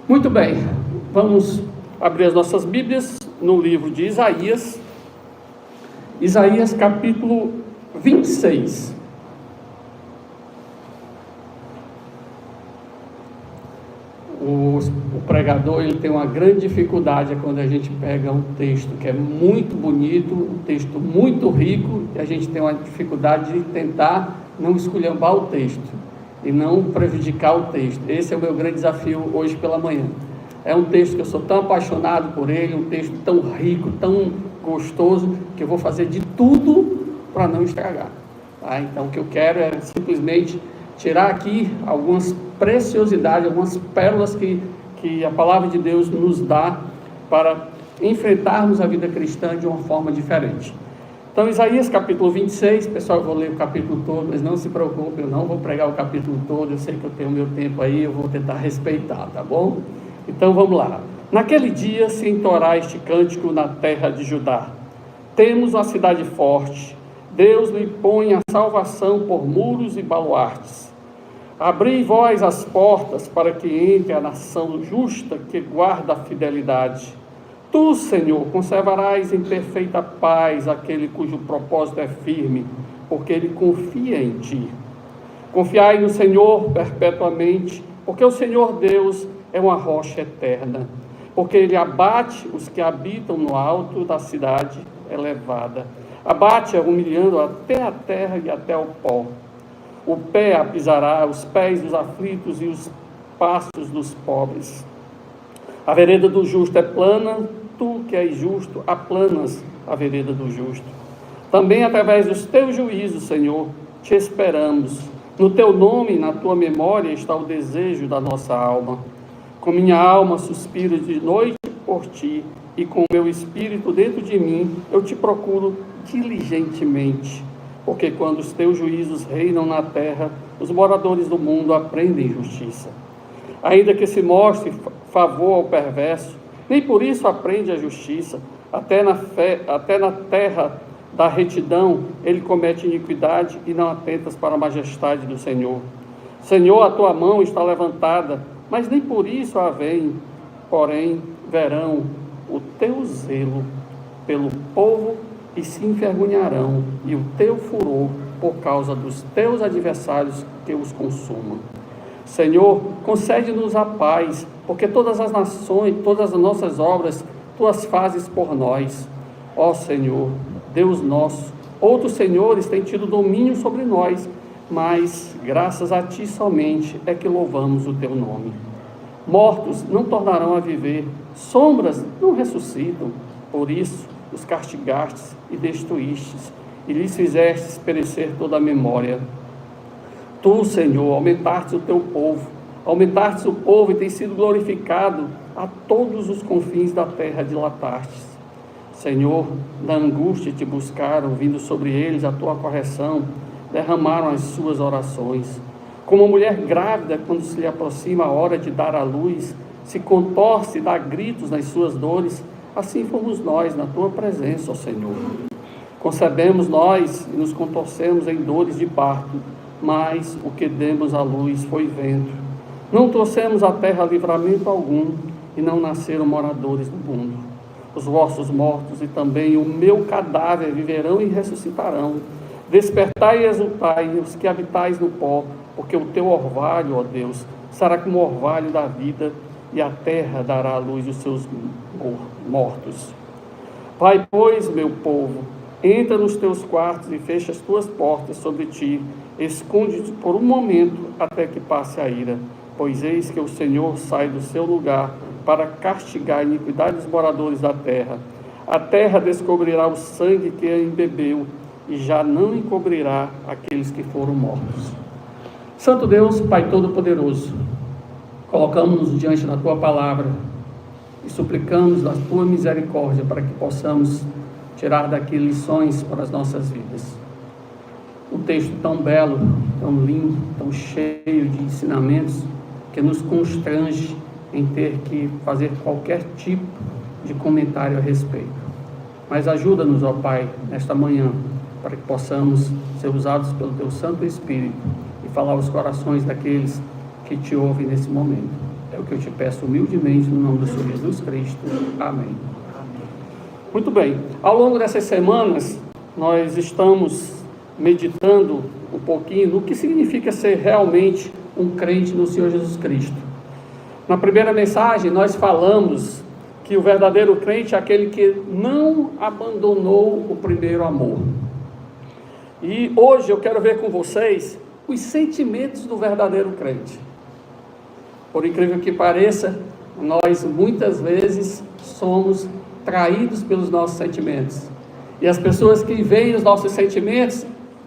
Muito bem, vamos abrir as nossas Bíblias no livro de Isaías, Isaías capítulo 26. O pregador ele tem uma grande dificuldade quando a gente pega um texto que é muito bonito, um texto muito rico, e a gente tem uma dificuldade de tentar não esculhambar o texto e não prejudicar o texto. Esse é o meu grande desafio hoje pela manhã. É um texto que eu sou tão apaixonado por ele, um texto tão rico, tão gostoso, que eu vou fazer de tudo para não estragar. Tá? Então o que eu quero é simplesmente tirar aqui algumas preciosidades, algumas pérolas que a palavra de Deus nos dá para enfrentarmos a vida cristã de uma forma diferente. Então, Isaías capítulo 26, pessoal, eu vou ler o capítulo todo, mas não se preocupe, eu não vou pregar o capítulo todo, eu sei que eu tenho meu tempo aí, eu vou tentar respeitar, tá bom? Então, vamos lá. Naquele dia se entoará este cântico na terra de Judá. Temos uma cidade forte, Deus lhe põe a salvação por muros e baluartes. Abri vós as portas para que entre a nação justa que guarda a fidelidade. Tu, Senhor, conservarás em perfeita paz aquele cujo propósito é firme, porque ele confia em ti. Confiai no Senhor perpetuamente, porque o Senhor Deus é uma rocha eterna, porque ele abate os que habitam no alto da cidade elevada. Abate-a, humilhando até a terra e até o pó. O pé a pisará, os pés dos aflitos e os passos dos pobres. A vereda do justo é plana, tu que és justo, aplanas a vereda do justo. Também através dos teus juízos, Senhor, te esperamos. No teu nome e na tua memória está o desejo da nossa alma. Com minha alma suspiro de noite por ti, e com o meu espírito dentro de mim, eu te procuro diligentemente. Porque quando os teus juízos reinam na terra, os moradores do mundo aprendem justiça. Ainda que se mostre favor ao perverso, nem por isso aprende a justiça. Até na terra da retidão ele comete iniquidade e não atentas para a majestade do Senhor. Senhor, a tua mão está levantada, mas nem por isso a veem, porém verão o teu zelo pelo povo e se envergonharão, e o teu furor por causa dos teus adversários que os consumam. Senhor, concede-nos a paz, porque todas as nações, todas as nossas obras, tu as fazes por nós. Ó Senhor, Deus nosso, outros senhores têm tido domínio sobre nós, mas graças a ti somente é que louvamos o teu nome. Mortos não tornarão a viver, sombras não ressuscitam, por isso os castigastes e destruístes, e lhes fizestes perecer toda a memória. Tu, Senhor, aumentastes o teu povo, aumentastes o povo e tem sido glorificado a todos os confins da terra dilatastes. Senhor, da angústia te buscaram, vindo sobre eles a tua correção, derramaram as suas orações. Como a mulher grávida, quando se lhe aproxima a hora de dar à luz, se contorce e dá gritos nas suas dores, assim fomos nós na tua presença, ó Senhor. Concebemos nós e nos contorcemos em dores de parto, mas o que demos à luz foi vento. Não trouxemos à terra livramento algum, e não nasceram moradores do mundo. Os vossos mortos e também o meu cadáver viverão e ressuscitarão. Despertai e exultai, os que habitais no pó, porque o teu orvalho, ó Deus, será como o orvalho da vida, e a terra dará à luz os seus mortos. Vai, pois, meu povo, entra nos teus quartos e fecha as tuas portas sobre ti, esconde-te por um momento até que passe a ira, pois eis que o Senhor sai do seu lugar para castigar a iniquidade dos moradores da terra. A terra descobrirá o sangue que a embebeu e já não encobrirá aqueles que foram mortos. Santo Deus, Pai Todo-Poderoso, colocamos-nos diante da tua palavra e suplicamos da tua misericórdia para que possamos tirar daqui lições para as nossas vidas. Um texto tão belo, tão lindo, tão cheio de ensinamentos, que nos constrange em ter que fazer qualquer tipo de comentário a respeito. Mas ajuda-nos, ó Pai, nesta manhã, para que possamos ser usados pelo teu Santo Espírito e falar aos corações daqueles que te ouvem nesse momento. É o que eu te peço humildemente no nome do Senhor Jesus Cristo. Amém. Muito bem, ao longo dessas semanas, nós estamos meditando um pouquinho no que significa ser realmente um crente no Senhor Jesus Cristo. Na primeira mensagem, nós falamos que o verdadeiro crente é aquele que não abandonou o primeiro amor. E hoje eu quero ver com vocês os sentimentos do verdadeiro crente. Por incrível que pareça, nós muitas vezes somos traídos pelos nossos sentimentos. E as pessoas que veem os nossos sentimentos,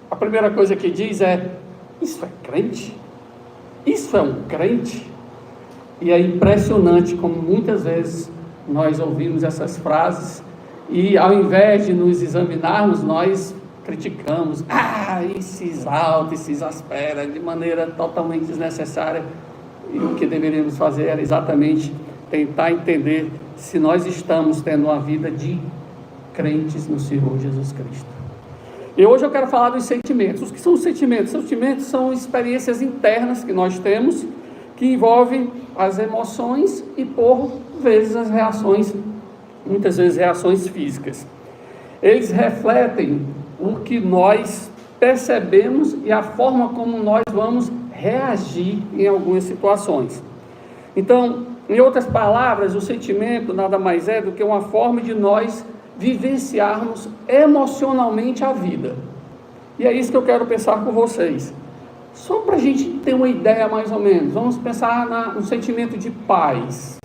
a primeira coisa que diz é: isso é crente? Isso é um crente? E é impressionante como muitas vezes nós ouvimos essas frases e ao invés de nos examinarmos, nós criticamos, e se exalta e se exaspera de maneira totalmente desnecessária. E o que deveríamos fazer era exatamente tentar entender se nós estamos tendo uma vida de crentes no Senhor Jesus Cristo. E hoje eu quero falar dos sentimentos. O que são os sentimentos? Os sentimentos são experiências internas que nós temos, que envolvem as emoções e por vezes as reações, muitas vezes reações físicas. Eles refletem o que nós percebemos e a forma como nós vamos reagir em algumas situações. Então, em outras palavras, o sentimento nada mais é do que uma forma de nós vivenciarmos emocionalmente a vida. E é isso que eu quero pensar com vocês. Só para a gente ter uma ideia mais ou menos, vamos pensar no sentimento de paz.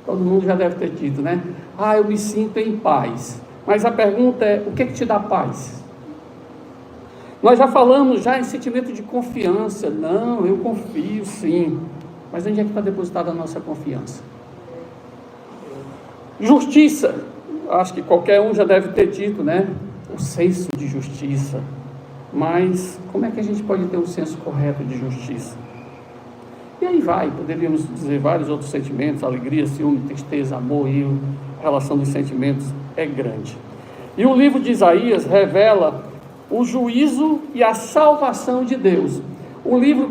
Todo mundo já deve ter dito, né? Eu me sinto em paz. Mas a pergunta é, o que te dá paz? Nós já falamos em sentimento de confiança. Não, eu confio sim. Mas onde é que está depositada a nossa confiança? Justiça. Acho que qualquer um já deve ter dito, né? O senso de justiça. Mas como é que a gente pode ter um senso correto de justiça? E aí poderíamos dizer vários outros sentimentos, alegria, ciúme, tristeza, amor, e a relação dos sentimentos é grande. E o livro de Isaías revela o juízo e a salvação de Deus. O livro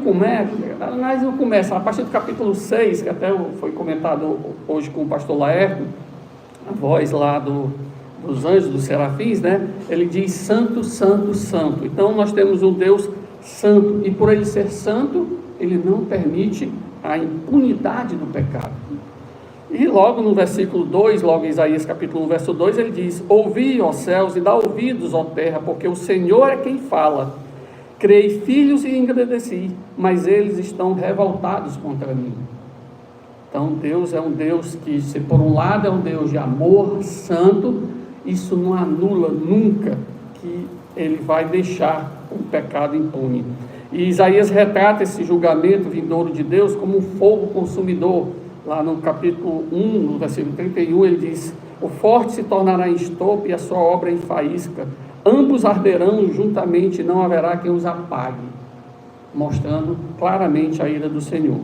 começa a partir do capítulo 6, que até foi comentado hoje com o pastor Laércio, a voz lá dos anjos, dos serafins, né? Ele diz santo, santo, santo. Então nós temos um Deus santo, e por ele ser santo, ele não permite a impunidade do pecado. E logo no versículo 2, logo em Isaías capítulo 1, verso 2, ele diz: ouvi, ó céus, e dá ouvidos, ó terra, porque o Senhor é quem fala. Criei filhos e engrandeci, mas eles estão revoltados contra mim. Então Deus é um Deus que, se por um lado é um Deus de amor santo, isso não anula nunca que ele vai deixar o pecado impune. E Isaías retrata esse julgamento vindouro de Deus como um fogo consumidor. Lá no capítulo 1, no versículo 31, ele diz: o forte se tornará em estopo e a sua obra em faísca. Ambos arderão juntamente, não haverá quem os apague. Mostrando claramente a ira do Senhor.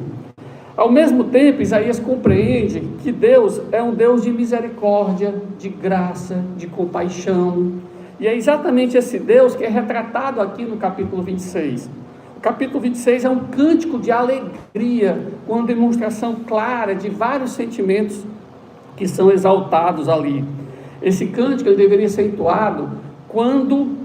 Ao mesmo tempo, Isaías compreende que Deus é um Deus de misericórdia, de graça, de compaixão. E é exatamente esse Deus que é retratado aqui no capítulo 26. O capítulo 26 é um cântico de alegria, com uma demonstração clara de vários sentimentos que são exaltados ali. Esse cântico ele deveria ser entoado quando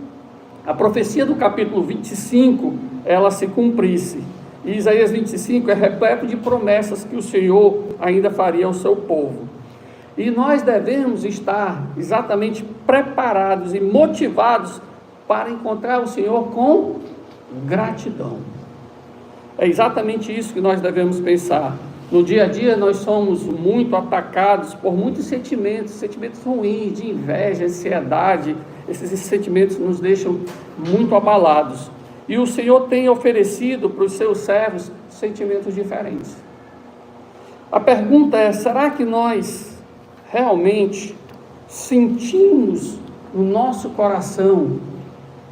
a profecia do capítulo 25 ela se cumprisse. E Isaías 25 é repleto de promessas que o Senhor ainda faria ao seu povo. E nós devemos estar exatamente preparados e motivados para encontrar o Senhor com gratidão. É exatamente isso que nós devemos pensar. No dia a dia nós somos muito atacados por muitos sentimentos ruins, de inveja, ansiedade. Esses sentimentos nos deixam muito abalados. E o Senhor tem oferecido para os seus servos sentimentos diferentes. A pergunta é, será que nós realmente sentimos no nosso coração,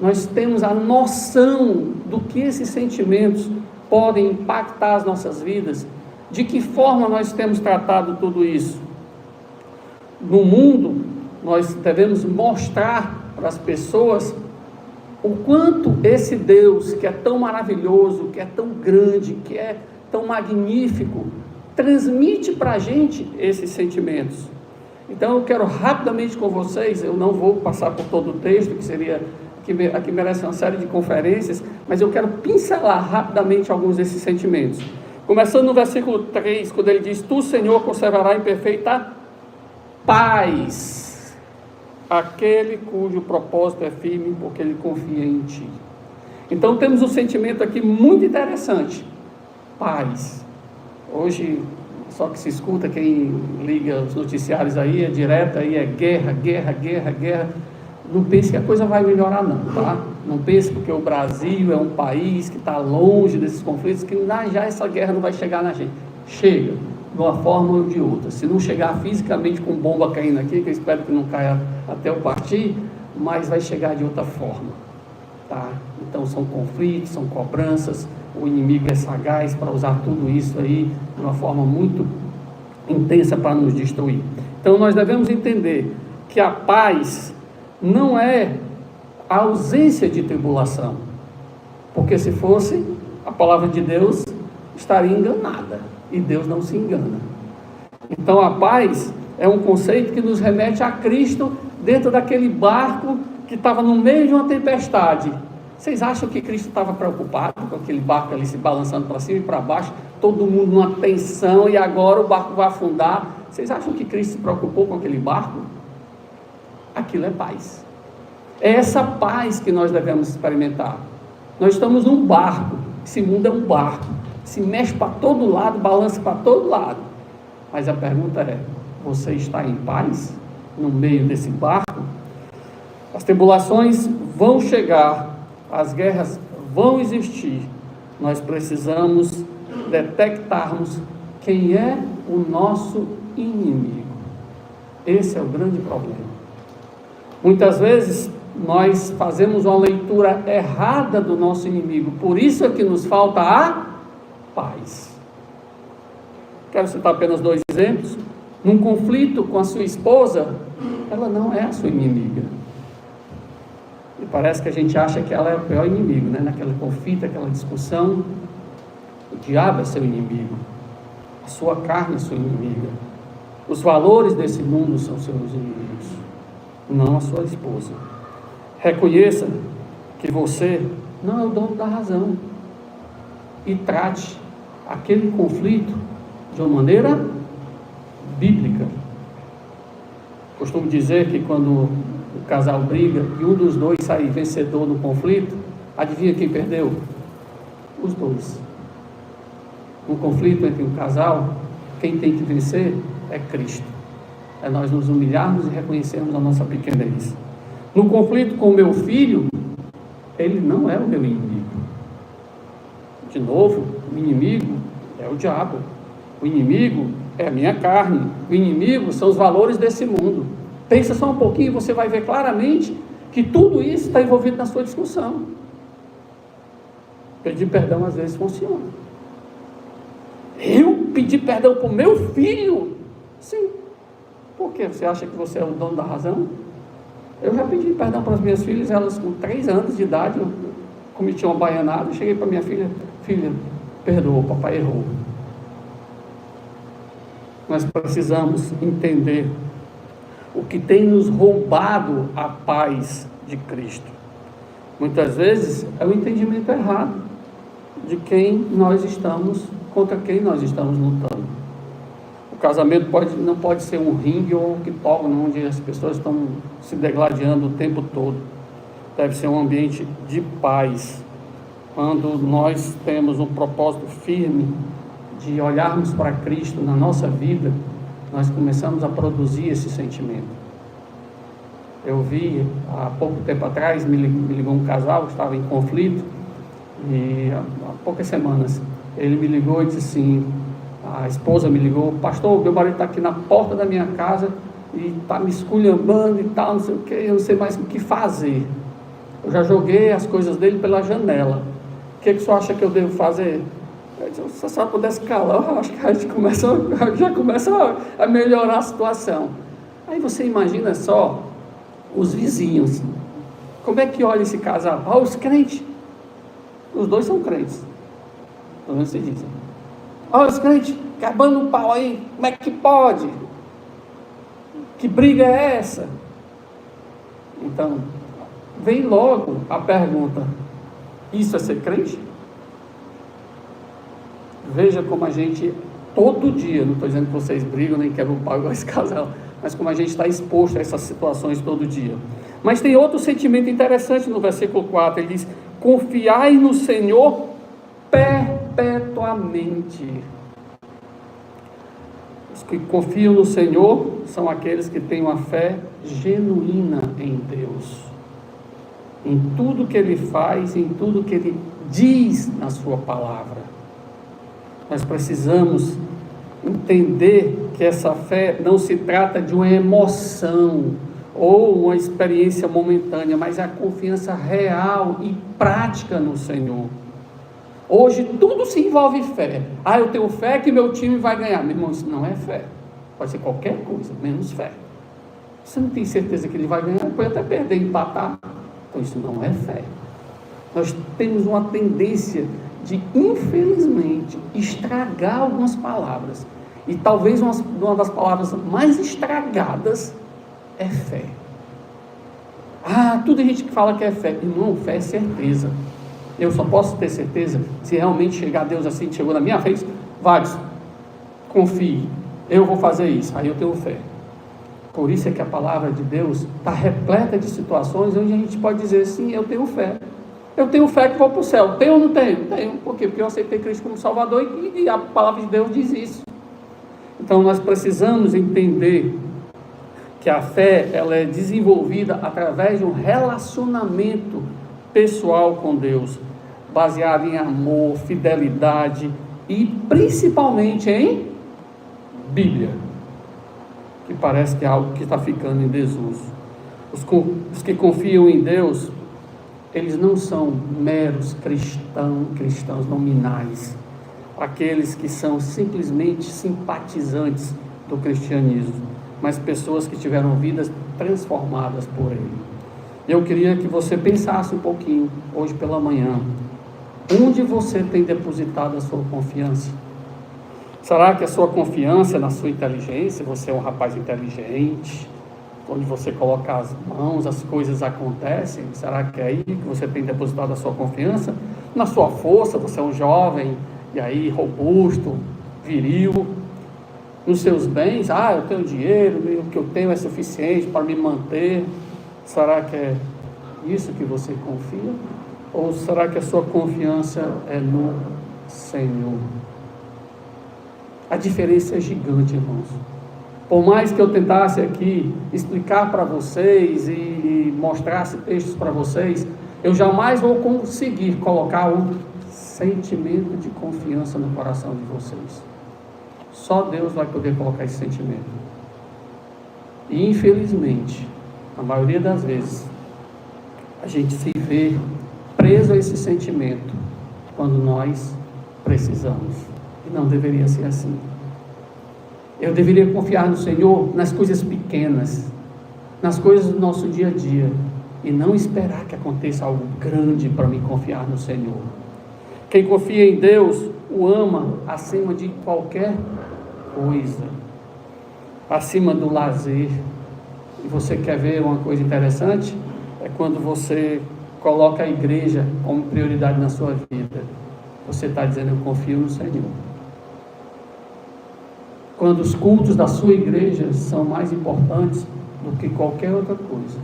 nós temos a noção do que esses sentimentos podem impactar as nossas vidas? De que forma nós temos tratado tudo isso? No mundo, nós devemos mostrar para as pessoas o quanto esse Deus, que é tão maravilhoso, que é tão grande, que é tão magnífico, transmite para a gente esses sentimentos. Então eu quero rapidamente com vocês, eu não vou passar por todo o texto, que aqui merece uma série de conferências, mas eu quero pincelar rapidamente alguns desses sentimentos. Começando no versículo 3, quando ele diz: Tu, Senhor, conservará em perfeita paz aquele cujo propósito é firme, porque ele confia em Ti. Então temos um sentimento aqui muito interessante: paz. Hoje, só que se escuta, quem liga os noticiários aí, é direto, aí é guerra, guerra, guerra, guerra. Não pense que a coisa vai melhorar não, tá? Não pense porque o Brasil é um país que está longe desses conflitos, que já essa guerra não vai chegar na gente. Chega, de uma forma ou de outra. Se não chegar fisicamente com bomba caindo aqui, que eu espero que não caia até eu partir, mas vai chegar de outra forma, tá? Então são conflitos, são cobranças, o inimigo é sagaz para usar tudo isso aí de uma forma muito intensa para nos destruir. Então nós devemos entender que a paz não é a ausência de tribulação, porque se fosse, a palavra de Deus estaria enganada, e Deus não se engana. Então a paz é um conceito que nos remete a Cristo dentro daquele barco que estava no meio de uma tempestade. Vocês acham que Cristo estava preocupado com aquele barco ali se balançando para cima e para baixo, todo mundo numa tensão, e agora o barco vai afundar? Vocês acham que Cristo se preocupou com aquele barco? Aquilo é paz. É essa paz que nós devemos experimentar. Nós estamos num barco, esse mundo é um barco, se mexe para todo lado, balança para todo lado, mas a pergunta é: você está em paz no meio desse barco? As tribulações vão chegar, as guerras vão existir, nós precisamos detectarmos quem é o nosso inimigo. Esse é o grande problema. Muitas vezes nós fazemos uma leitura errada do nosso inimigo, por isso é que nos falta a paz. Quero citar apenas 2 exemplos. Num conflito com a sua esposa, ela não é a sua inimiga, e parece que a gente acha que ela é o pior inimigo, né? Naquele conflito, aquela discussão, o diabo é seu inimigo, a sua carne é sua inimiga, os valores desse mundo são seus inimigos, não a sua esposa. Reconheça que você não é o dono da razão e trate aquele conflito de uma maneira bíblica. Costumo dizer que quando o casal briga e um dos dois sai vencedor no conflito, adivinha quem perdeu? Os dois. No conflito entre um casal, quem tem que vencer é Cristo. É nós nos humilharmos e reconhecermos a nossa pequenez. No conflito com o meu filho, ele não é o meu inimigo. De novo, o inimigo é o diabo. O inimigo é a minha carne. O inimigo são os valores desse mundo. Pensa só um pouquinho e você vai ver claramente que tudo isso está envolvido na sua discussão. Pedir perdão às vezes funciona. Eu pedir perdão para o meu filho? Sim. Por quê? Você acha que você é o dono da razão? Eu já pedi perdão para as minhas filhas, elas com 3 anos de idade, eu cometi uma baianada, cheguei para minha filha: filha, perdoa, papai errou. Nós precisamos entender o que tem nos roubado a paz de Cristo. Muitas vezes é o entendimento errado de quem nós estamos, contra quem nós estamos lutando. O casamento não pode ser um ringue ou um octógono onde as pessoas estão se degladiando o tempo todo. Deve ser um ambiente de paz, quando nós temos um propósito firme de olharmos para Cristo na nossa vida, nós começamos a produzir esse sentimento. Eu vi há pouco tempo atrás, me ligou um casal que estava em conflito, e há poucas semanas ele me ligou e disse assim, a esposa me ligou: pastor, meu marido está aqui na porta da minha casa e está me esculhambando e tal, não sei o que, eu não sei mais o que fazer. Eu já joguei as coisas dele pela janela. O que o senhor acha que eu devo fazer? Eu disse: se a senhora pudesse calar, eu acho que a gente já começa a melhorar a situação. Aí você imagina só os vizinhos, como é que olha esse casal? Os crentes, os dois são crentes, pelo menos se dizem. Os crentes, acabando o pau aí, como é que pode? Que briga é essa? Então, vem logo a pergunta: isso é ser crente? Veja como a gente, todo dia, não estou dizendo que vocês brigam nem quebram o pau igual esse casal, mas como a gente está exposto a essas situações todo dia. Mas tem outro sentimento interessante no versículo 4, ele diz: confiai no Senhor perpetuamente. Os que confiam no Senhor são aqueles que têm uma fé genuína em Deus, em tudo que Ele faz, em tudo que Ele diz na sua palavra. Nós precisamos entender que essa fé não se trata de uma emoção ou uma experiência momentânea, mas é a confiança real e prática no Senhor. Hoje tudo se envolve fé. Eu tenho fé que meu time vai ganhar. Meu irmão, isso não é fé. Pode ser qualquer coisa, menos fé. Você não tem certeza que ele vai ganhar, pode até perder, empatar. Então isso não é fé. Nós temos uma tendência de, infelizmente, estragar algumas palavras. E talvez uma das palavras mais estragadas é fé. Tudo a gente que fala que é fé. Irmão, fé é certeza. Eu só posso ter certeza se realmente chegar a Deus assim, chegou na minha frente: Vários, confie, eu vou fazer isso. Aí eu tenho fé. Por isso é que a palavra de Deus está repleta de situações onde a gente pode dizer: sim, eu tenho fé. Eu tenho fé que vou para o céu. Tenho ou não tenho? Tenho. Por quê? Porque eu aceitei Cristo como Salvador e a palavra de Deus diz isso. Então nós precisamos entender que a fé, ela é desenvolvida através de um relacionamento pessoal com Deus, baseado em amor, fidelidade e principalmente em Bíblia, que parece que é algo que está ficando em desuso. Os que confiam em Deus, eles não são meros cristãos nominais, aqueles que são simplesmente simpatizantes do cristianismo, mas pessoas que tiveram vidas transformadas por ele. Eu queria que você pensasse um pouquinho, hoje pela manhã, onde você tem depositado a sua confiança? Será que a sua confiança é na sua inteligência? Você é um rapaz inteligente, onde você coloca as mãos, as coisas acontecem? Será que é aí que você tem depositado a sua confiança? Na sua força, você é um jovem, e aí robusto, viril. Nos seus bens, eu tenho dinheiro, o que eu tenho é suficiente para me manter. Será que é isso que você confia? Ou será que a sua confiança é no Senhor? A diferença é gigante, irmãos. Por mais que eu tentasse aqui explicar para vocês e mostrasse textos para vocês, eu jamais vou conseguir colocar um sentimento de confiança no coração de vocês. Só Deus vai poder colocar esse sentimento. E infelizmente, a maioria das vezes, a gente se vê preso a esse sentimento quando nós precisamos. E não deveria ser assim. Eu deveria confiar no Senhor nas coisas pequenas, nas coisas do nosso dia a dia, e não esperar que aconteça algo grande para me confiar no Senhor. Quem confia em Deus o ama acima de qualquer coisa, acima do lazer. E você quer ver uma coisa interessante? É quando você coloca a igreja como prioridade na sua vida. Você está dizendo: eu confio no Senhor. Quando os cultos da sua igreja são mais importantes do que qualquer outra coisa,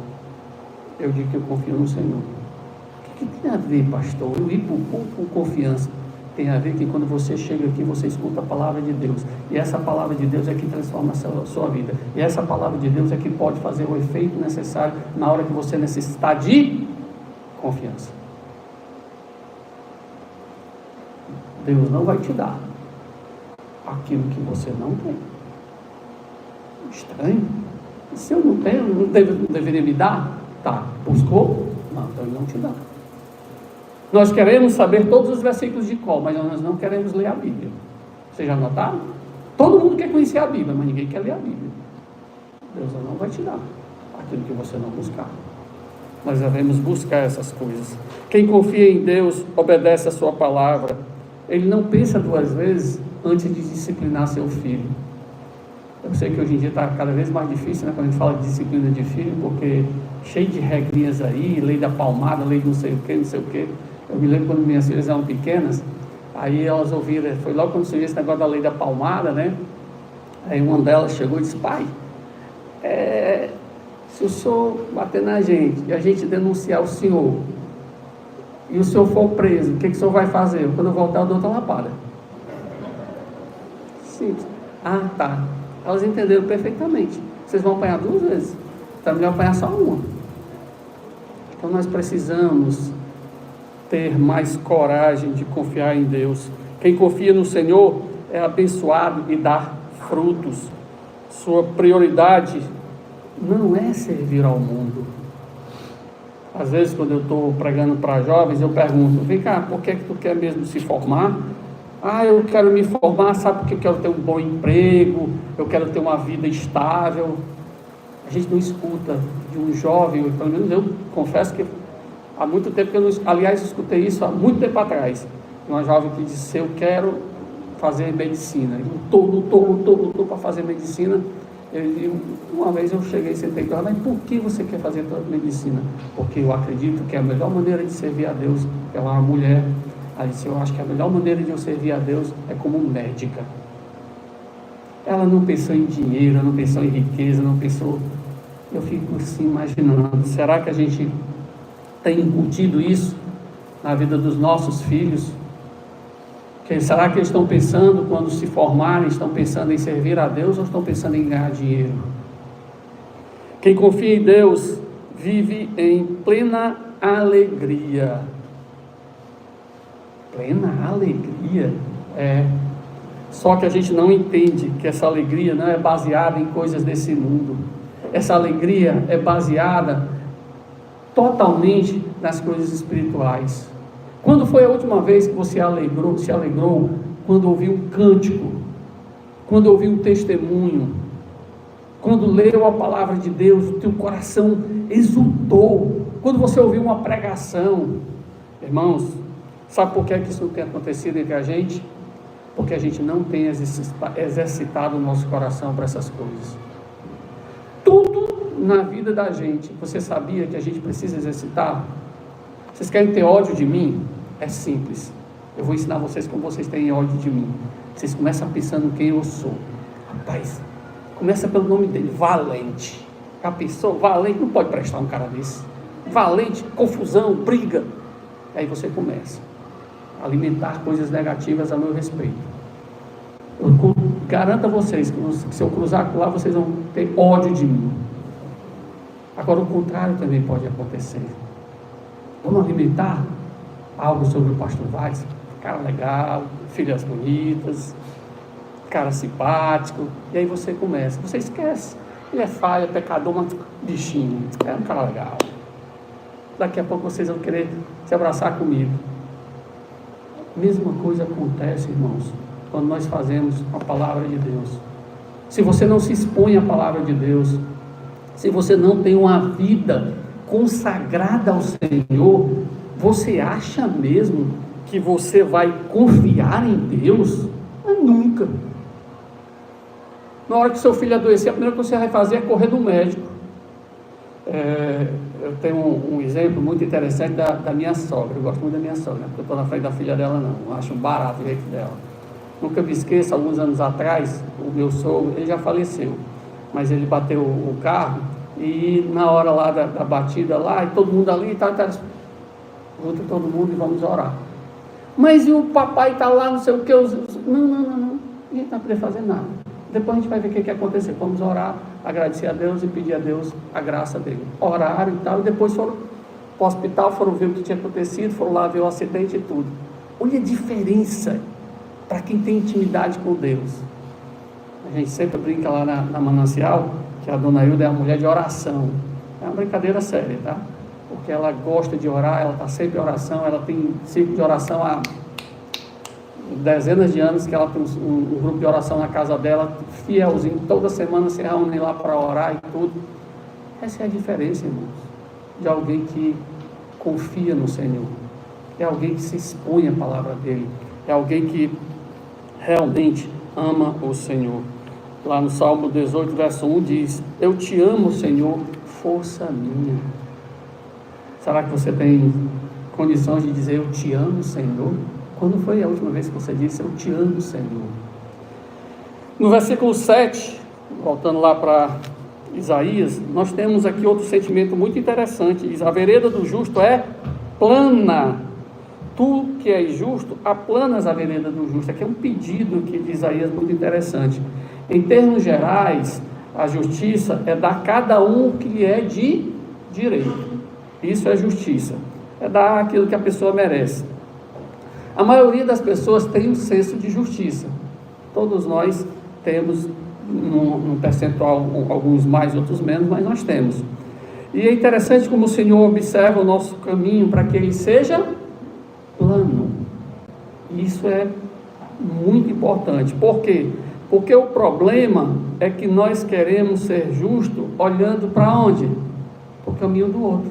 eu digo que eu confio no Senhor. O que tem a ver, pastor? Eu ir para o culto com confiança. Tem a ver que quando você chega aqui, você escuta a palavra de Deus. E essa palavra de Deus é que transforma a sua vida. E essa palavra de Deus é que pode fazer o efeito necessário na hora que você necessitar de confiança. Deus não vai te dar aquilo que você não tem. Estranho. Se eu não tenho, não deveria me dar? Tá. Buscou? Não, então Ele não te dá. Nós queremos saber todos os versículos de cor, mas nós não queremos ler a Bíblia. Vocês já notaram? Todo mundo quer conhecer a Bíblia, mas ninguém quer ler a Bíblia. Deus não vai te dar aquilo que você não buscar. Nós devemos buscar essas coisas. Quem confia em Deus, obedece a sua palavra. Ele não pensa duas vezes antes de disciplinar seu filho. Eu sei que hoje em dia está cada vez mais difícil, né, quando a gente fala de disciplina de filho, porque cheio de regrinhas aí, lei da palmada, lei de não sei o que, não sei o que. Eu me lembro quando minhas filhas eram pequenas, aí elas ouviram, foi logo quando surgiu esse negócio da lei da palmada, né? Aí uma delas chegou e disse: pai, se o senhor bater na gente e a gente denunciar o senhor, e o senhor for preso, o que o senhor vai fazer? Quando eu voltar, eu dou outra lapada. Simples. Ah, tá. Elas entenderam perfeitamente. Vocês vão apanhar 2 vezes. Então é melhor apanhar só uma. Então nós precisamos ter mais coragem de confiar em Deus. Quem confia no Senhor é abençoado e dá frutos. Sua prioridade não é servir ao mundo. Às vezes, quando eu estou pregando para jovens, eu pergunto: vem cá, por que tu quer mesmo se formar? Ah, eu quero me formar, sabe porque eu quero ter um bom emprego, eu quero ter uma vida estável. A gente não escuta de um jovem, pelo menos eu confesso que há muito tempo que eu não, aliás, eu escutei isso há muito tempo atrás, uma jovem que disse: eu quero fazer medicina, lutou para fazer medicina. Uma vez eu cheguei e sentei com ela: mas por que você quer fazer medicina? Porque eu acredito que a melhor maneira de servir a Deus, ela é uma mulher. Ela disse: eu acho que a melhor maneira de eu servir a Deus é como médica. Ela não pensou em dinheiro, não pensou em riqueza, não pensou. Eu fico assim imaginando, será que a gente tem incutido isso na vida dos nossos filhos? Será que eles estão pensando, quando se formarem, estão pensando em servir a Deus ou estão pensando em ganhar dinheiro? Quem confia em Deus vive em plena alegria. Plena alegria? Só que a gente não entende que essa alegria não é baseada em coisas desse mundo. Essa alegria é baseada totalmente nas coisas espirituais. Quando foi a última vez que você se alegrou quando ouviu um cântico, quando ouviu um testemunho, quando leu a palavra de Deus, o teu coração exultou, quando você ouviu uma pregação? Irmãos, sabe por que isso não tem acontecido entre a gente? Porque a gente não tem exercitado o nosso coração para essas coisas. Tudo na vida da gente, você sabia que a gente precisa exercitar? Vocês querem ter ódio de mim? É simples. Eu vou ensinar vocês como vocês têm ódio de mim. Vocês começam pensando quem eu sou. Rapaz, começa pelo nome dele: Valente. Já pensou? Valente não pode prestar um cara desse. Valente, confusão, briga. Aí você começa a alimentar coisas negativas a meu respeito. Eu garanto a vocês que se eu cruzar por lá, vocês vão ter ódio de mim. Agora o contrário também pode acontecer. Vamos alimentar algo sobre o pastor Vaz, cara legal, filhas bonitas, cara simpático, e aí você começa, você esquece, ele é falha, pecador, mas bichinho, é um cara legal. Daqui a pouco vocês vão querer se abraçar comigo. Mesma coisa acontece, irmãos, quando nós fazemos a palavra de Deus. Se você não se expõe à palavra de Deus, se você não tem uma vida consagrada ao Senhor, você acha mesmo que você vai confiar em Deus? Nunca. Na hora que seu filho adoecer, a primeira coisa que você vai fazer é correr do médico. Eu tenho um exemplo muito interessante da minha sogra. Eu gosto muito da minha sogra, porque eu estou na frente da filha dela, não. Eu acho barato o jeito dela. Nunca me esqueço, alguns anos atrás, o meu sogro, ele já faleceu, mas ele bateu o carro, e na hora lá da batida lá, e todo mundo ali e tal, junta todo mundo e vamos orar. Mas e o papai está lá, não sei o que, não, a gente não vai poder fazer nada. Depois a gente vai ver o que acontecer. Vamos orar, agradecer a Deus e pedir a Deus a graça dele. Oraram e tal, e depois foram para o hospital, foram ver o que tinha acontecido, foram lá ver o acidente e tudo. Olha a diferença para quem tem intimidade com Deus. A gente sempre brinca lá na Manancial, que a dona Hilda é uma mulher de oração. É uma brincadeira séria, tá? Porque ela gosta de orar, ela está sempre em oração, ela tem ciclo de oração há dezenas de anos que ela tem um grupo de oração na casa dela, fielzinho, toda semana se reúne lá para orar e tudo. Essa é a diferença, irmãos, de alguém que confia no Senhor. É alguém que se expõe à palavra dele. É alguém que realmente ama o Senhor. Lá no Salmo 18, verso 1 diz: eu te amo, Senhor, força minha. Será que você tem condições de dizer eu te amo, Senhor? Quando foi a última vez que você disse eu te amo, Senhor? No versículo 7, voltando lá para Isaías, nós temos aqui outro sentimento muito interessante. Diz: a vereda do justo é plana. Tu que és justo, aplanas a vereda do justo. Aqui é um pedido que de Isaías muito interessante. Em termos gerais, a justiça é dar a cada um o que lhe é de direito. Isso é justiça. É dar aquilo que a pessoa merece. A maioria das pessoas tem um senso de justiça. Todos nós temos, num percentual, alguns mais, outros menos, mas nós temos. E é interessante como o Senhor observa o nosso caminho para que ele seja plano. Isso é muito importante. Por quê? Porque o problema é que nós queremos ser justos olhando para onde? Para o caminho do outro.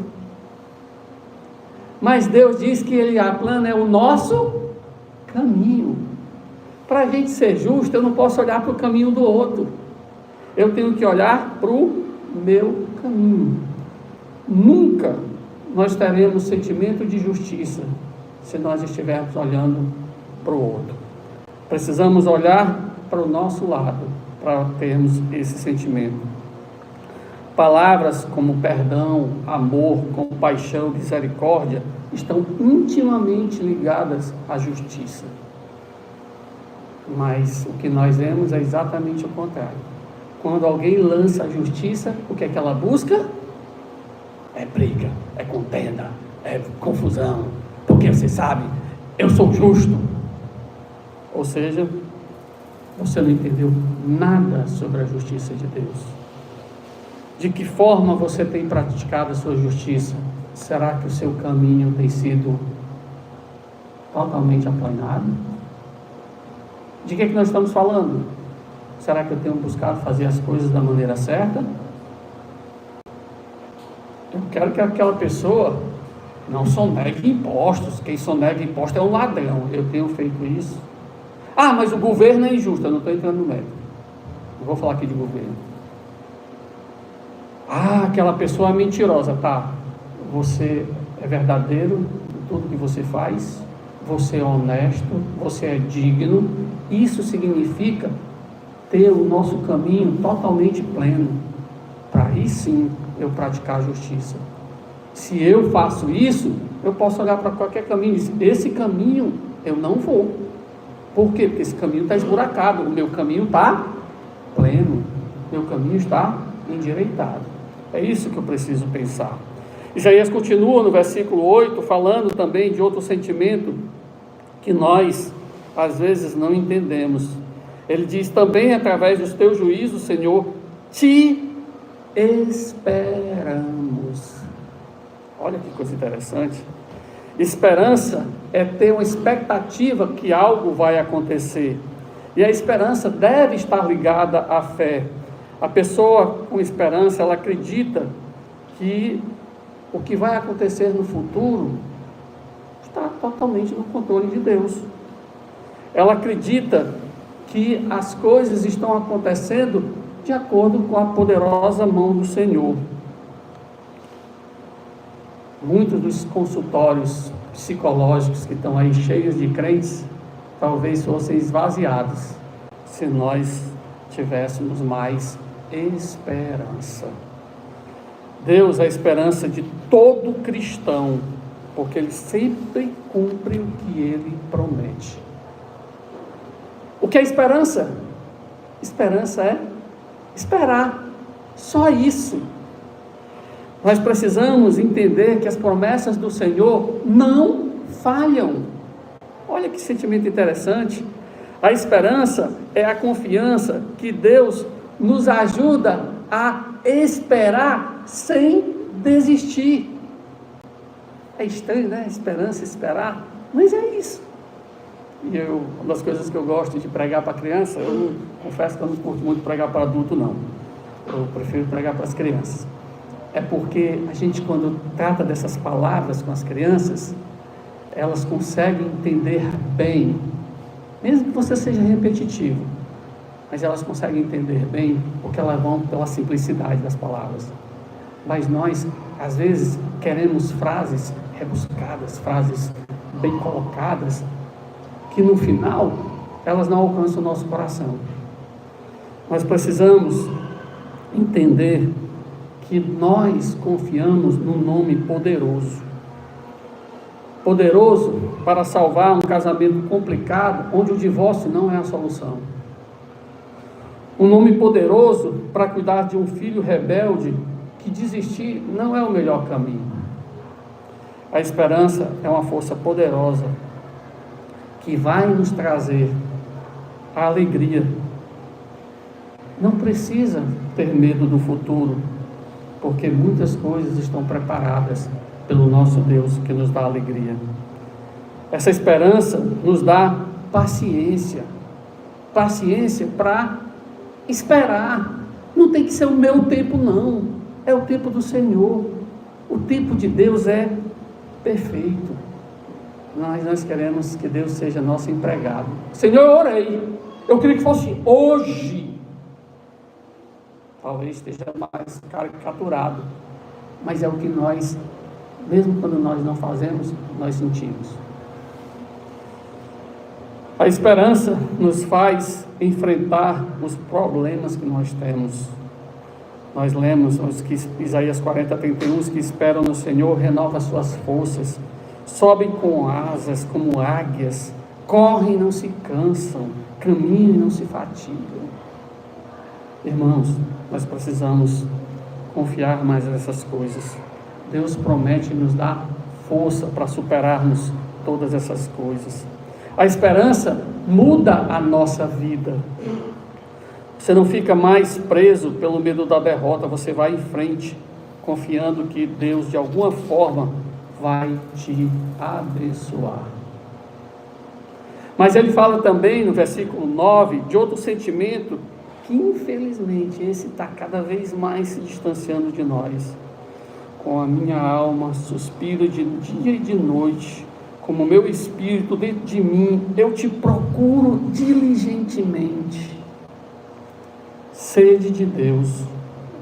Mas Deus diz que ele aplana é o nosso caminho. Para a gente ser justo, eu não posso olhar para o caminho do outro. Eu tenho que olhar para o meu caminho. Nunca nós teremos sentimento de justiça se nós estivermos olhando para o outro. Precisamos olhar para o nosso lado para termos esse sentimento. Palavras como perdão, amor, compaixão, misericórdia estão intimamente ligadas à justiça. Mas o que nós vemos é exatamente o contrário. Quando alguém lança a justiça, o que é que ela busca? É briga, é contenda, é confusão. Porque você sabe, eu sou justo. Ou seja, você não entendeu nada sobre a justiça de Deus. De que forma você tem praticado a sua justiça? Será que o seu caminho tem sido totalmente aplanado? De que nós estamos falando? Será que eu tenho buscado fazer as coisas da maneira certa? Eu quero que aquela pessoa não sonegue impostos. Quem sonega impostos é um ladrão. Eu tenho feito isso. Ah, mas o governo é injusto. Eu não estou entrando no mérito. Não vou falar aqui de governo. Ah, aquela pessoa é mentirosa. Tá, você é verdadeiro em tudo que você faz, você é honesto, você é digno. Isso significa ter o nosso caminho totalmente pleno, para aí sim eu praticar a justiça. Se eu faço isso, eu posso olhar para qualquer caminho e dizer: esse caminho eu não vou. Por quê? Porque esse caminho está esburacado, o meu caminho está pleno, meu caminho está endireitado. É isso que eu preciso pensar. Isaías continua no versículo 8, falando também de outro sentimento que nós, às vezes, não entendemos. Ele diz: também através dos teus juízos, Senhor, te esperamos. Olha que coisa interessante. Esperança é ter uma expectativa que algo vai acontecer. E a esperança deve estar ligada à fé. A pessoa com esperança, ela acredita que o que vai acontecer no futuro está totalmente no controle de Deus. Ela acredita que as coisas estão acontecendo de acordo com a poderosa mão do Senhor. Muitos dos consultórios psicológicos que estão aí cheios de crentes, talvez fossem esvaziados se nós tivéssemos mais esperança. Deus é a esperança de todo cristão, porque Ele sempre cumpre o que Ele promete. O que é esperança? Esperança é esperar, só isso. Nós precisamos entender que as promessas do Senhor não falham. Olha que sentimento interessante. A esperança é a confiança que Deus nos ajuda a esperar sem desistir. É estranho, né? Esperança, esperar. Mas é isso. E uma das coisas que eu gosto de pregar para criança, confesso que eu não curto muito pregar para adulto, não. Eu prefiro pregar para as crianças. É porque a gente, quando trata dessas palavras com as crianças, elas conseguem entender bem mesmo que você seja repetitivo, mas elas conseguem entender bem, porque elas vão pela simplicidade das palavras. Mas nós, às vezes, queremos frases rebuscadas, frases bem colocadas, que no final, elas não alcançam o nosso coração. Nós precisamos entender que nós confiamos no nome poderoso. Poderoso para salvar um casamento complicado, onde o divórcio não é a solução. Um nome poderoso para cuidar de um filho rebelde, que desistir não é o melhor caminho. A esperança é uma força poderosa que vai nos trazer a alegria. Não precisa ter medo do futuro, porque muitas coisas estão preparadas pelo nosso Deus, que nos dá alegria. Essa esperança nos dá paciência para esperar. Não tem que ser o meu tempo, não, é o tempo do Senhor. O tempo de Deus é perfeito. Nós queremos que Deus seja nosso empregado. Senhor, eu orei, eu queria que fosse hoje. Talvez esteja mais caricaturado, mas é o que nós, mesmo quando nós não fazemos, nós sentimos. A esperança nos faz enfrentar os problemas que nós temos. Nós lemos Isaías 40:31, os que esperam no Senhor renovam as suas forças, sobem com asas como águias, correm e não se cansam, caminham e não se fatigam. Irmãos, nós precisamos confiar mais nessas coisas. Deus promete nos dar força para superarmos todas essas coisas. A esperança muda a nossa vida. Você não fica mais preso pelo medo da derrota, você vai em frente, confiando que Deus de alguma forma vai te abençoar. Mas ele fala também no versículo 9 de outro sentimento que infelizmente esse está cada vez mais se distanciando de nós. Com a minha alma suspiro de dia e de noite, como o meu espírito dentro de mim, eu te procuro diligentemente. Sede de Deus,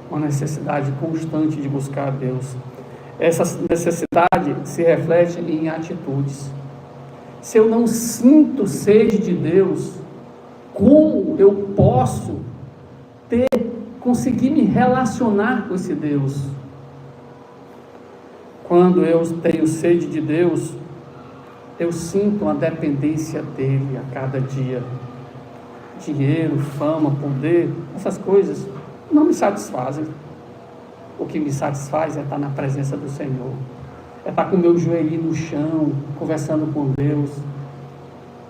uma necessidade constante de buscar a Deus. Essa necessidade se reflete em atitudes. Se eu não sinto sede de Deus, como eu posso conseguir me relacionar com esse Deus? Quando eu tenho sede de Deus, eu sinto uma dependência dele a cada dia. Dinheiro, fama, poder, essas coisas não me satisfazem. O que me satisfaz é estar na presença do Senhor, é estar com o meu joelhinho no chão, conversando com Deus.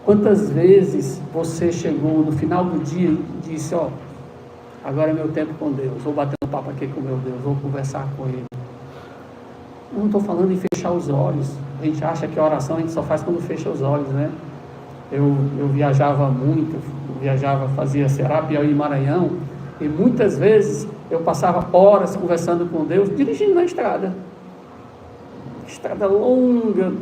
Quantas vezes você chegou no final do dia e disse: ó, agora é meu tempo com Deus, vou bater um papo aqui com meu Deus, vou conversar com Ele. Eu não estou falando em fechar os olhos. A gente acha que a oração a gente só faz quando fecha os olhos, né? Eu viajava muito, fazia Ceará, Piauí e Maranhão, e muitas vezes eu passava horas conversando com Deus, dirigindo na estrada longa,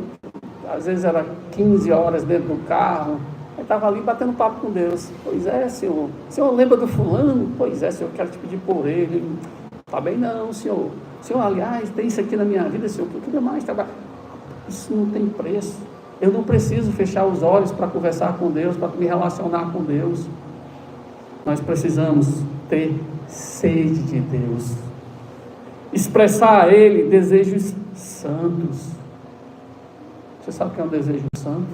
às vezes era 15 horas dentro do carro, eu estava ali batendo papo com Deus. Pois é, Senhor, lembra do fulano? Pois é, Senhor, eu quero te pedir por ele. Tá bem não, Senhor, aliás, tem isso aqui na minha vida, Senhor, por que mais trabalho? Isso não tem preço. Eu não preciso fechar os olhos para conversar com Deus, para me relacionar com Deus. Nós precisamos ter sede de Deus, expressar a Ele desejos santos. Você sabe o que é um desejo santo?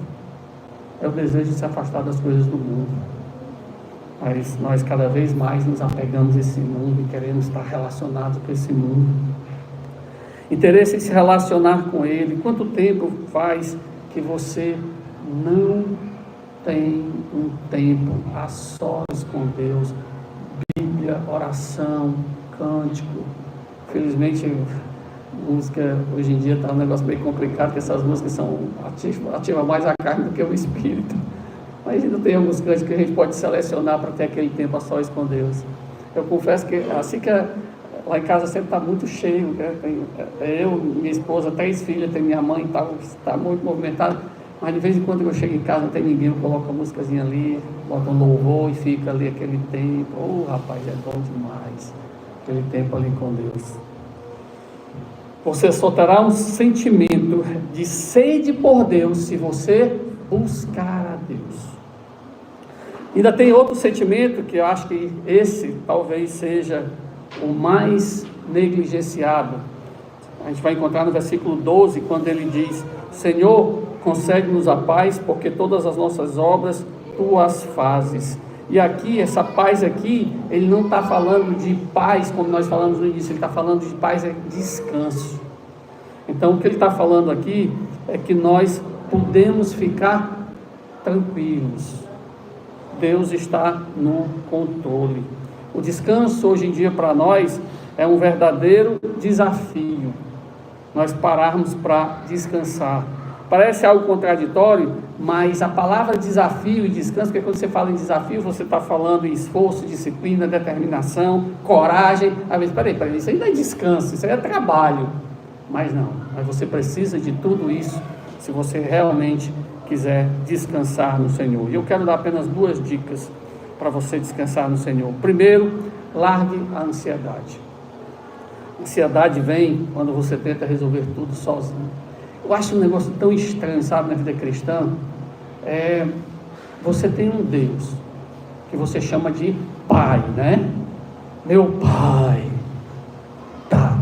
É o desejo de se afastar das coisas do mundo. Mas nós cada vez mais nos apegamos a esse mundo e queremos estar relacionados com esse mundo. Interesse em se relacionar com Ele. Quanto tempo faz que você não tem um tempo a sós com Deus? Bíblia, oração, cântico. Felizmente, música hoje em dia está um negócio bem complicado, porque essas músicas são ativam mais a carne do que o espírito. Mas ainda tem alguns cânticos que a gente pode selecionar para ter aquele tempo a sós com Deus. Eu confesso que assim que lá em casa sempre está muito cheio, né? Eu, minha esposa, 3 filhas, tem minha mãe, está muito movimentada. Mas de vez em quando eu chego em casa, não tem ninguém, eu coloco a músicazinha ali, boto um louvor e fica ali aquele tempo. Oh, rapaz, é bom demais. Aquele tempo ali com Deus. Você só terá um sentimento de sede por Deus se você buscar a Deus. Ainda tem outro sentimento que eu acho que esse talvez seja o mais negligenciado. A gente vai encontrar no versículo 12, quando ele diz: Senhor, concede-nos a paz, porque todas as nossas obras tu as fazes. E aqui, essa paz aqui, ele não está falando de paz, como nós falamos no início, ele está falando de paz, é descanso. Então, o que ele está falando aqui é que nós podemos ficar tranquilos. Deus está no controle. O descanso, hoje em dia, para nós, é um verdadeiro desafio. Nós pararmos para descansar. Parece algo contraditório, mas a palavra desafio e descanso, porque quando você fala em desafio, você está falando em esforço, disciplina, determinação, coragem. Às vezes, peraí, isso aí não é descanso, isso aí é trabalho. Mas não, mas você precisa de tudo isso se você realmente quiser descansar no Senhor. E eu quero dar apenas 2 dicas para você descansar no Senhor. Primeiro, largue a ansiedade. A ansiedade vem quando você tenta resolver tudo sozinho. Eu acho um negócio tão estranho, sabe, na vida cristã. Você tem um Deus que você chama de Pai, né? Meu Pai. Tá.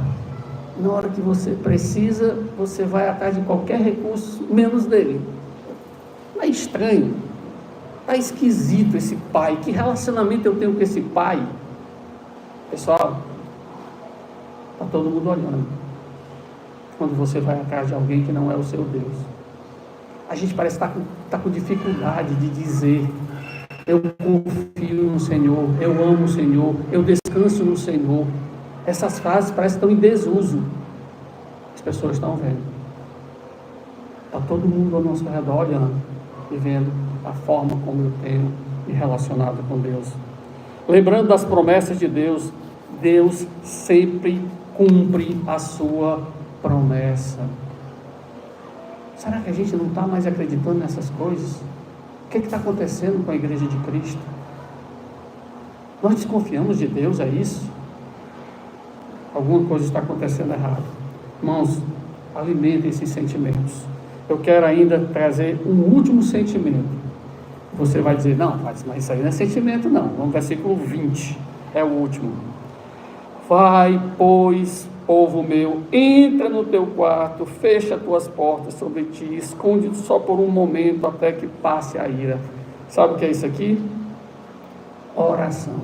Na hora que você precisa, você vai atrás de qualquer recurso, menos dele. Não é estranho? Está esquisito esse pai. Que relacionamento eu tenho com esse pai? Pessoal, está todo mundo olhando. Quando você vai atrás de alguém que não é o seu Deus. A gente parece estar com dificuldade de dizer: eu confio no Senhor, eu amo o Senhor, eu descanso no Senhor. Essas frases parecem que estão em desuso. As pessoas estão vendo. Está todo mundo ao nosso redor olhando e vendo a forma como eu tenho me relacionado com Deus. Lembrando das promessas de Deus, Deus sempre cumpre a sua promessa. Será que a gente não está mais acreditando nessas coisas? O que está acontecendo com a igreja de Cristo? Nós desconfiamos de Deus, é isso? Alguma coisa está acontecendo errado. Irmãos, alimentem esses sentimentos. Eu quero ainda trazer um último sentimento. Você vai dizer: não, mas isso aí não é sentimento não. Vamos versículo 20, é o último. Vai, pois, povo meu, entra no teu quarto, fecha as tuas portas sobre ti, esconde-te só por um momento até que passe a ira. Sabe o que é isso aqui? Oração.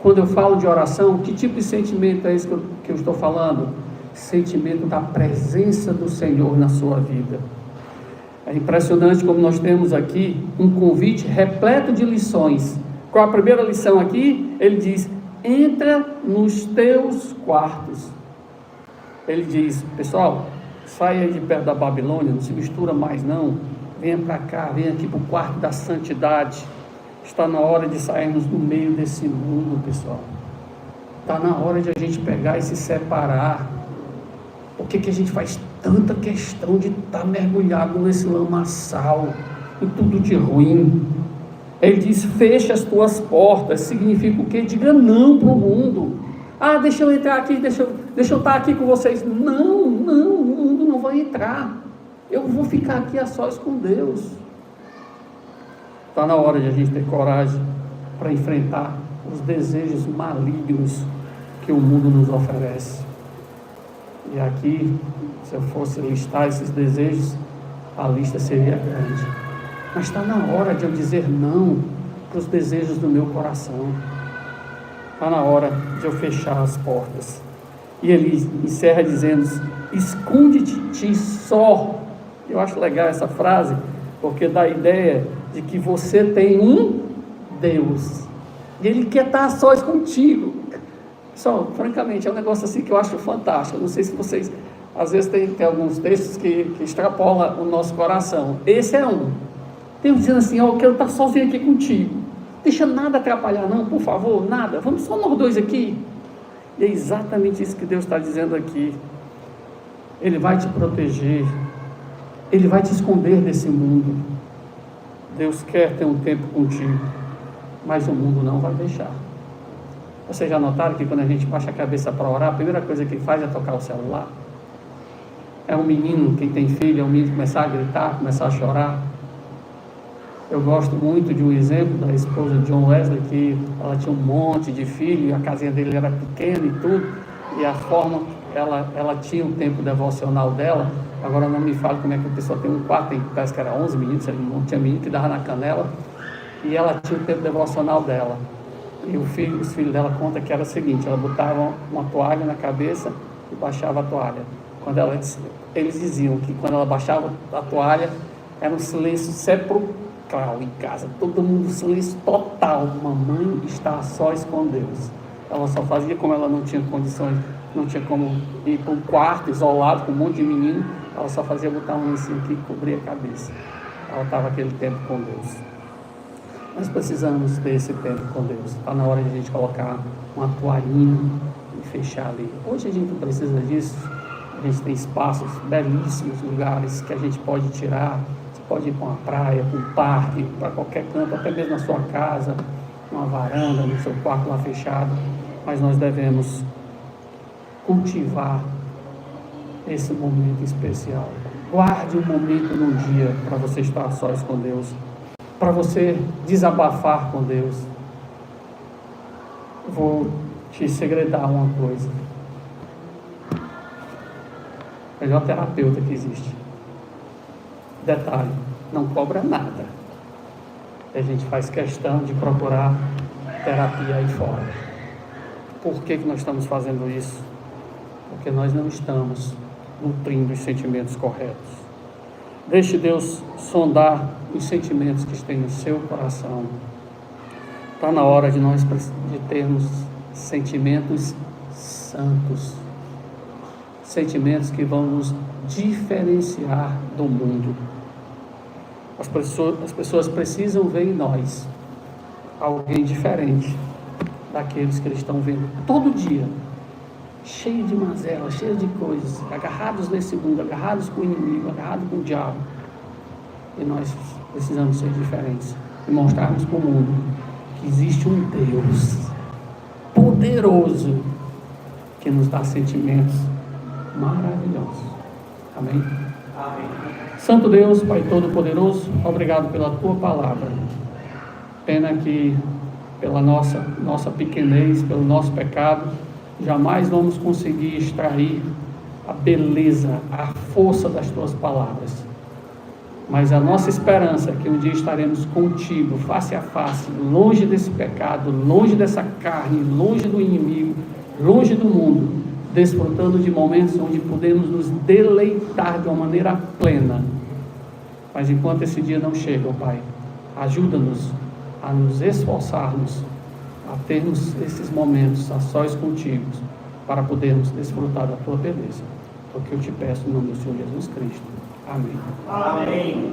Quando eu falo de oração, que tipo de sentimento é esse que eu estou falando? Sentimento da presença do Senhor na sua vida. É impressionante como nós temos aqui um convite repleto de lições. Qual a primeira lição aqui? Ele diz: entra nos teus quartos. Ele diz: pessoal, saia de perto da Babilônia, não se mistura mais não, venha para cá, venha aqui para o quarto da santidade. Está na hora de sairmos do meio desse mundo, pessoal. Está na hora de a gente pegar e se separar. Por que a gente faz tanta questão de estar mergulhado nesse lamaçal, em tudo de ruim? Ele diz: fecha as tuas portas. Significa o quê? Diga não para o mundo. Ah, deixa eu entrar aqui, deixa eu estar aqui com vocês. Não, o mundo não vai entrar. Eu vou ficar aqui a sós com Deus. Está na hora de a gente ter coragem para enfrentar os desejos malignos que o mundo nos oferece. E aqui, se eu fosse listar esses desejos, a lista seria grande. Mas está na hora de eu dizer não para os desejos do meu coração. Está na hora de eu fechar as portas. E ele encerra dizendo: esconde-te só. Eu acho legal essa frase, porque dá a ideia de que você tem um Deus. E Ele quer estar a sós contigo. Pessoal, francamente, é um negócio assim que eu acho fantástico. Não sei se vocês, às vezes tem alguns textos que extrapolam o nosso coração. Esse é um. Tem um dizendo assim: eu quero estar sozinho aqui contigo. Deixa nada atrapalhar não, por favor, nada. Vamos só nós dois aqui. E é exatamente isso que Deus está dizendo aqui. Ele vai te proteger. Ele vai te esconder desse mundo. Deus quer ter um tempo contigo, mas o mundo não vai deixar. Vocês já notaram que quando a gente baixa a cabeça para orar, a primeira coisa que faz é tocar o celular? É um menino, quem tem filho, é um menino começar a gritar, começar a chorar. Eu gosto muito de um exemplo da esposa de John Wesley, que ela tinha um monte de filho, e a casinha dele era pequena e tudo, e a forma, ela tinha o tempo devocional dela. Agora não me fale como é que a pessoa tem um quarto, parece que era 11 meninos, não tinha menino que dava na canela, e ela tinha o tempo devocional dela. E os filhos dela contam que era o seguinte: ela botava uma toalha na cabeça e baixava a toalha. Eles diziam que quando ela baixava a toalha, era um silêncio sepulcral em casa, todo mundo silêncio total. Mamãe está a sós com Deus. Ela só fazia, como ela não tinha condições, não tinha como ir para um quarto isolado com um monte de menino, ela só fazia botar um lencinho aqui e cobrir a cabeça. Ela estava aquele tempo com Deus. Nós precisamos ter esse tempo com Deus. Está na hora de a gente colocar uma toalhinha e fechar ali. Hoje a gente não precisa disso. A gente tem espaços belíssimos, lugares que a gente pode tirar. Você pode ir para uma praia, para um parque, para qualquer canto, até mesmo na sua casa, numa varanda, no seu quarto lá fechado. Mas nós devemos cultivar esse momento especial. Guarde um momento no dia para você estar a sós com Deus, para você desabafar com Deus. Vou te segredar uma coisa: melhor terapeuta que existe. Detalhe, não cobra nada. A gente faz questão de procurar terapia aí fora. Por que nós estamos fazendo isso? Porque nós não estamos nutrindo os sentimentos corretos. Deixe Deus sondar os sentimentos que tem no seu coração. Está na hora de nós de termos sentimentos santos, sentimentos que vão nos diferenciar do mundo. As pessoas precisam ver em nós alguém diferente daqueles que eles estão vendo todo dia, cheio de mazelas, cheio de coisas, agarrados nesse mundo, agarrados com o inimigo, agarrados com o diabo. E nós precisamos ser diferentes e mostrarmos para o mundo que existe um Deus poderoso que nos dá sentimentos maravilhosos. Amém? Amém. Santo Deus, Pai Todo-Poderoso, obrigado pela Tua palavra. Pena que pela nossa pequenez, pelo nosso pecado, jamais vamos conseguir extrair a beleza, a força das Tuas palavras. Mas a nossa esperança é que um dia estaremos contigo, face a face, longe desse pecado, longe dessa carne, longe do inimigo, longe do mundo, desfrutando de momentos onde podemos nos deleitar de uma maneira plena. Mas enquanto esse dia não chega, Pai, ajuda-nos a nos esforçarmos, a termos esses momentos a sós contigo, para podermos desfrutar da Tua beleza. É o que eu te peço em nome do Senhor Jesus Cristo. Amém. Amém.